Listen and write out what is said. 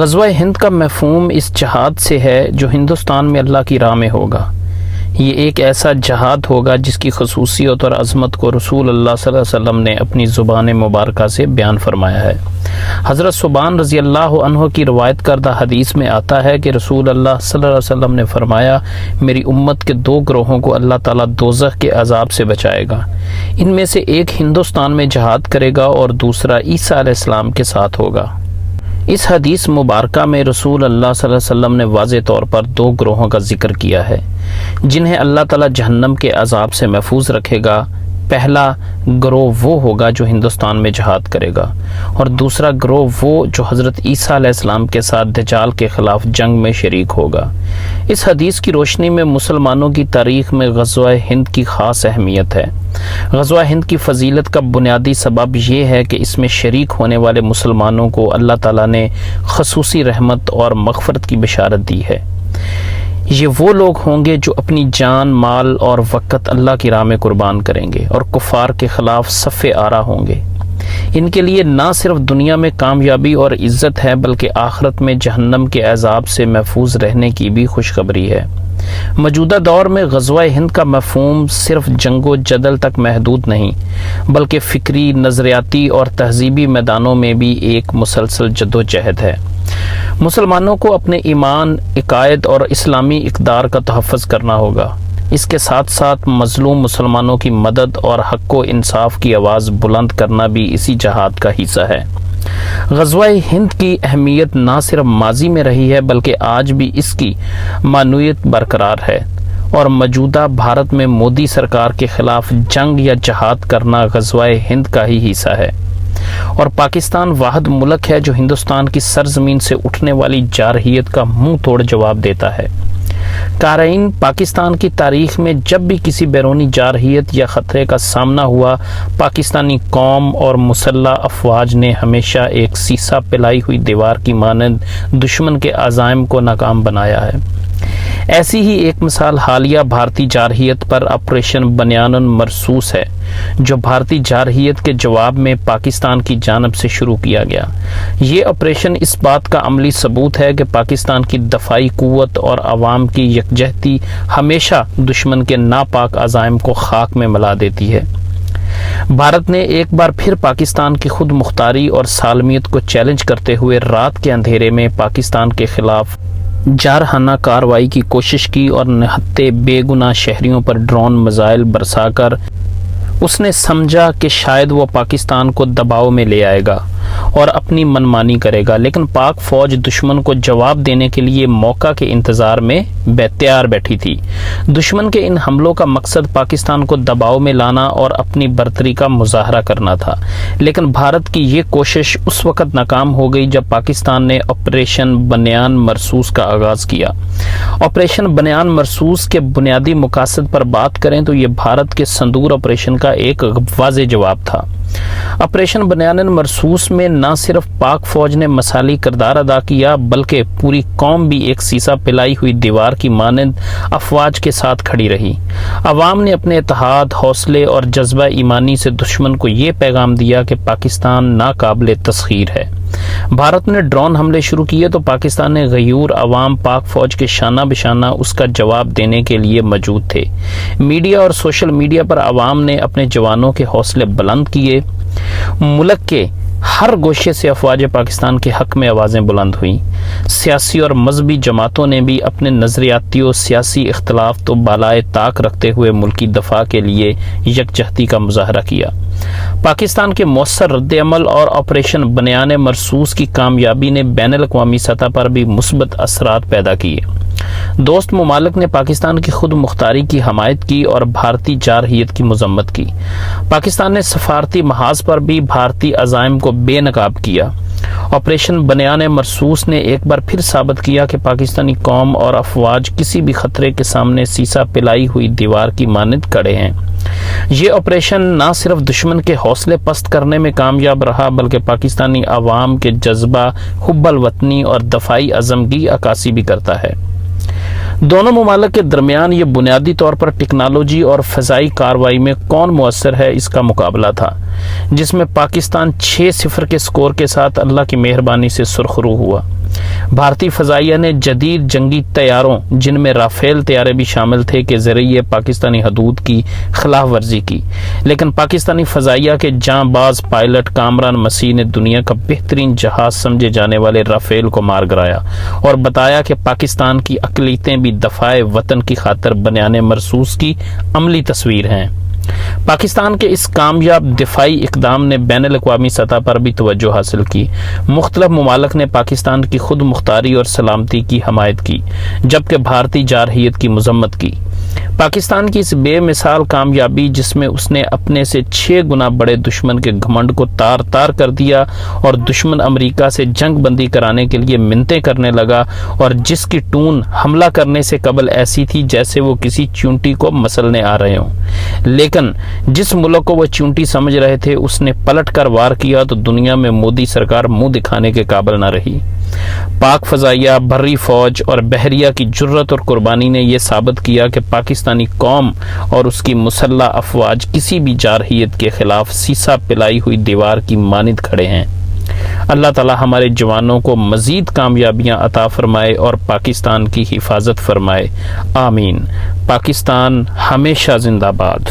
غزوہ ہند کا مفہوم اس جہاد سے ہے جو ہندوستان میں اللہ کی راہ میں ہوگا۔ یہ ایک ایسا جہاد ہوگا جس کی خصوصیت اور عظمت کو رسول اللہ صلی اللہ علیہ وسلم نے اپنی زبان مبارکہ سے بیان فرمایا ہے۔ حضرت ثوبان رضی اللہ عنہ کی روایت کردہ حدیث میں آتا ہے کہ رسول اللہ صلی اللہ علیہ وسلم نے فرمایا، میری امت کے دو گروہوں کو اللہ تعالیٰ دوزخ کے عذاب سے بچائے گا۔ ان میں سے ایک ہندوستان میں جہاد کرے گا اور دوسرا عیسیٰ علیہ السلام کے ساتھ ہوگا۔ اس حدیث مبارکہ میں رسول اللہ صلی اللہ علیہ وسلم نے واضح طور پر دو گروہوں کا ذکر کیا ہے جنہیں اللہ تعالیٰ جہنم کے عذاب سے محفوظ رکھے گا۔ پہلا گروہ وہ ہوگا جو ہندوستان میں جہاد کرے گا، اور دوسرا گروہ وہ جو حضرت عیسیٰ علیہ السلام کے ساتھ دجال کے خلاف جنگ میں شریک ہوگا۔ اس حدیث کی روشنی میں مسلمانوں کی تاریخ میں غزوہ ہند کی خاص اہمیت ہے۔ غزوہ ہند کی فضیلت کا بنیادی سبب یہ ہے کہ اس میں شریک ہونے والے مسلمانوں کو اللہ تعالیٰ نے خصوصی رحمت اور مغفرت کی بشارت دی ہے۔ یہ وہ لوگ ہوں گے جو اپنی جان، مال اور وقت اللہ کی راہ میں قربان کریں گے اور کفار کے خلاف صف آرا ہوں گے۔ ان کے لیے نہ صرف دنیا میں کامیابی اور عزت ہے بلکہ آخرت میں جہنم کے عذاب سے محفوظ رہنے کی بھی خوشخبری ہے۔ موجودہ دور میں غزوہ ہند کا مفہوم صرف جنگ و جدل تک محدود نہیں بلکہ فکری، نظریاتی اور تہذیبی میدانوں میں بھی ایک مسلسل جدوجہد ہے۔ مسلمانوں کو اپنے ایمان، عقائد اور اسلامی اقدار کا تحفظ کرنا ہوگا۔ اس کے ساتھ ساتھ مظلوم مسلمانوں کی مدد اور حق و انصاف کی آواز بلند کرنا بھی اسی جہاد کا حصہ ہے۔ غزوہ ہند کی اہمیت نہ صرف ماضی میں رہی ہے بلکہ آج بھی اس کی معنویت برقرار ہے، اور موجودہ بھارت میں مودی سرکار کے خلاف جنگ یا جہاد کرنا غزوہ ہند کا ہی حصہ ہے۔ اور پاکستان واحد ملک ہے جو ہندوستان کی سرزمین سے اٹھنے والی جارحیت کا منہ توڑ جواب دیتا ہے۔ قارئین، پاکستان کی تاریخ میں جب بھی کسی بیرونی جارحیت یا خطرے کا سامنا ہوا، پاکستانی قوم اور مسلح افواج نے ہمیشہ ایک سیسا پلائی ہوئی دیوار کی مانند دشمن کے عزائم کو ناکام بنایا ہے۔ ایسی ہی ایک مثال حالیہ بھارتی جارحیت پر آپریشن بنیان مرصوص ہے، جو بھارتی جارحیت کے جواب میں پاکستان کی جانب سے شروع کیا گیا۔ یہ آپریشن اس بات کا عملی ثبوت ہے کہ پاکستان کی دفاعی قوت اور عوام کی یکجہتی ہمیشہ دشمن کے ناپاک عزائم کو خاک میں ملا دیتی ہے۔ بھارت نے ایک بار پھر پاکستان کی خود مختاری اور سالمیت کو چیلنج کرتے ہوئے رات کے اندھیرے میں پاکستان کے خلاف جارحانہ کارروائی کی کوشش کی اور نہتے بے گناہ شہریوں پر ڈرون میزائل برسا کر اس نے سمجھا کہ شاید وہ پاکستان کو دباؤ میں لے آئے گا اور اپنی منمانی کرے گا، لیکن پاک فوج دشمن کو جواب دینے کے لیے موقع کے انتظار میں تیار بیٹھی تھی۔ دشمن کے ان حملوں کا مقصد پاکستان کو دباؤ میں لانا اور اپنی برتری کا مظاہرہ کرنا تھا، لیکن بھارت کی یہ کوشش اس وقت ناکام ہو گئی جب پاکستان نے آپریشن بنیان مرصوص کا آغاز کیا۔ آپریشن بنیان مرصوص کے بنیادی مقاصد پر بات کریں تو یہ بھارت کے صندور آپریشن کا ایک واضح جواب تھا۔ آپریشن بنیان مرصوص میں نہ صرف پاک فوج نے مثالی کردار ادا کیا بلکہ پوری قوم بھی ایک سیسا پلائی ہوئی دیوار کی مانند افواج کے ساتھ کھڑی رہی۔ عوام نے اپنے اتحاد، حوصلے اور جذبہ ایمانی سے دشمن کو یہ پیغام دیا کہ پاکستان ناقابل تسخیر ہے۔ بھارت نے ڈرون حملے شروع کیے تو پاکستان نے غیور عوام پاک فوج کے شانہ بشانہ اس کا جواب دینے کے لیے موجود تھے۔ میڈیا اور سوشل میڈیا پر عوام نے اپنے جوانوں کے حوصلے بلند کیے۔ ملک کے ہر گوشے سے افواج پاکستان کے حق میں آوازیں بلند ہوئیں۔ سیاسی اور مذہبی جماعتوں نے بھی اپنے نظریاتی و سیاسی اختلاف تو بالائے طاق رکھتے ہوئے ملکی دفاع کے لیے یکجہتی کا مظاہرہ کیا۔ پاکستان کے مؤثر رد عمل اور آپریشن بنیان مرصوص کی کامیابی نے بین الاقوامی سطح پر بھی مثبت اثرات پیدا کیے۔ دوست ممالک نے پاکستان کی خود مختاری کی حمایت کی اور بھارتی جارحیت کی مذمت کی۔ پاکستان نے سفارتی محاذ پر بھی بھارتی عزائم کو بے نقاب کیا۔ آپریشن بنیان مرصوص نے ایک بار پھر ثابت کیا کہ پاکستانی قوم اور افواج کسی بھی خطرے کے سامنے سیسا پلائی ہوئی دیوار کی مانند کھڑے ہیں۔ یہ آپریشن نہ صرف دشمن کے حوصلے پست کرنے میں کامیاب رہا بلکہ پاکستانی عوام کے جذبہ حب الوطنی اور دفاعی عزم کی عکاسی بھی کرتا ہے۔ دونوں ممالک کے درمیان یہ بنیادی طور پر ٹیکنالوجی اور فضائی کارروائی میں کون مؤثر ہے اس کا مقابلہ تھا، جس میں پاکستان 6-0 کے سکور کے ساتھ اللہ کی مہربانی سے سرخرو ہوا۔ بھارتی فضائیہ نے جدید جنگی طیاروں، جن میں رافیل طیارے بھی شامل تھے، کے ذریعے پاکستانی حدود کی خلاف ورزی کی، لیکن پاکستانی فضائیہ کے جاں باز پائلٹ کامران مسیح نے دنیا کا بہترین جہاز سمجھے جانے والے رافیل کو مار گرایا اور بتایا کہ پاکستان کی اقلیتیں بھی دفاع وطن کی خاطر بنیان مرصوص کی عملی تصویر ہیں۔ پاکستان کے اس کامیاب دفاعی اقدام نے بین الاقوامی سطح پر بھی توجہ حاصل کی۔ مختلف ممالک نے پاکستان کی خود مختاری اور سلامتی کی حمایت کی، جبکہ بھارتی جارحیت کی مذمت کی۔ پاکستان کی اس بے مثال کامیابی، جس میں اس نے اپنے سے 6 گنا بڑے دشمن کے گھمنڈ کو تار تار کر دیا اور دشمن امریکہ سے جنگ بندی کرانے کے لیے منتیں کرنے لگا، اور جس کی ٹون حملہ کرنے سے قبل ایسی تھی جیسے وہ کسی چونٹی کو مسلنے آ رہے ہوں، لیکن جس ملک کو وہ چونٹی سمجھ رہے تھے اس نے پلٹ کر وار کیا تو دنیا میں مودی سرکار منہ دکھانے کے قابل نہ رہی۔ پاک فضائیہ، بحری فوج اور بحریہ کی جرت اور قربانی نے یہ ثابت کیا کہ پاکستانی قوم اور اس کی مسلح افواج کسی بھی جارحیت کے خلاف سیسا پلائی ہوئی دیوار کی مانند کھڑے ہیں۔ اللہ تعالی ہمارے جوانوں کو مزید کامیابیاں عطا فرمائے اور پاکستان کی حفاظت فرمائے، آمین۔ پاکستان ہمیشہ زندہ باد۔